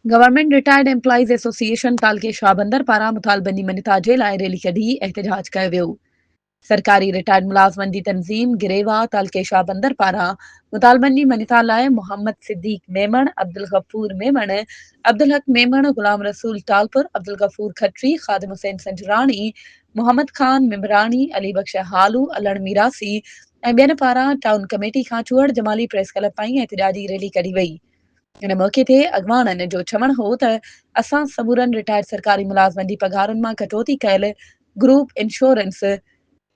Government retired employees association तालके Shahbandar पारां मुतालबनी मनिता जे लाइ rally कढी एहतजाज कयो वियो। सरकारी रिटायर्ड मुलाज़मन जी तंज़ीम गिरेवा तालके शाहबंदर पारां मुतालबनी मनिता लाइ मोहम्मद सिद्दीक मेमण, अब्दुल गफूर मेमण, अब्दुल हक मेमण, गुलाम रसूल टालपुर, अब्दुल गफूर खत्री, खादिम हुसैन संजराणी, मोहम्मद खान मिमरानी, अली बख्श हालू, अलड़ मीरासी ऐं ॿियनि पारां टाउन कमेटी खां चूहड़ जमाली प्रेस क्लब ताईं एहतजाजी रैली कढी वई। इन मौक़े ते अॻवाननि जो चवणु हो त असां समूरनि रिटायर्ड सरकारी मुलाज़मनि जी पघारुनि मां कटौती कयल ग्रुप इंश्योरेंस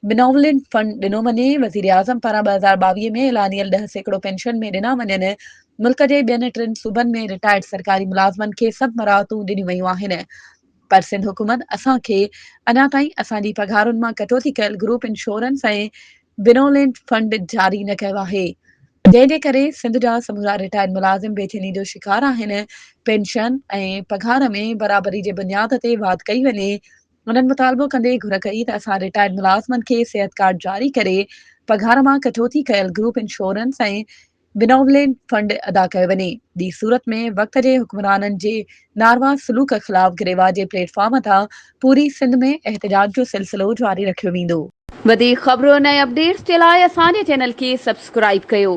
बिनोवलेंट फंड ॾिनो वञे। वज़ीर आज़म पारां 2022 में ऐलानियल 10% पेंशन में ॾिना वञनि। मुल्क जे ॿियनि टिनि सूबनि में रिटायर्ड सरकारी मुलाज़मनि खे सभु मराहतूं ॾिनियूं वयूं आहिनि, पर सिंध हुकूमत असांखे अञा ताईं असांजी पघारुनि मां कटौती कयल ग्रुप इंश्योरेंस ऐं बिनोवलेंट फंड जारी न कयो आहे, जंहिंजे करे सिंध जा समूरा रिटायर्ड मुलाज़िम बेचैनी जो शिकार आहिनि। पेंशन ऐं पघार में बराबरी जे बुनियाद ते वाध कई वञे। उन्हनि मुतालबो कंदे घुर कई त असां रिटायर्ड मुलाज़िमनि खे सिहत कार्ड जारी करे पघार मां कटौती कयल ग्रुप इंश्योरेंस ऐं बिनोवलेंट फंड अदा कयो वञे। ॿी सूरत में वक़्त जे हुक्मराननि जे नारवा सलूक ख़िलाफ़ गिरेवा जे प्लेटफॉर्म तां पूरी सिंध में एहतजाज जो सिलसिलो जारी रखियो वेंदो। वधीक ख़बरुनि ऐं अपडेट्स जे लाइ असांजे चैनल खे सब्सक्राइब कयो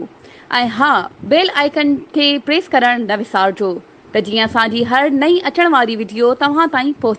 ऐं हा, बेल आइकन खे प्रेस करणु न विसारिजो त जीअं असांजी हर नई अचण वारी वीडियो तव्हां ताईं पहुचे।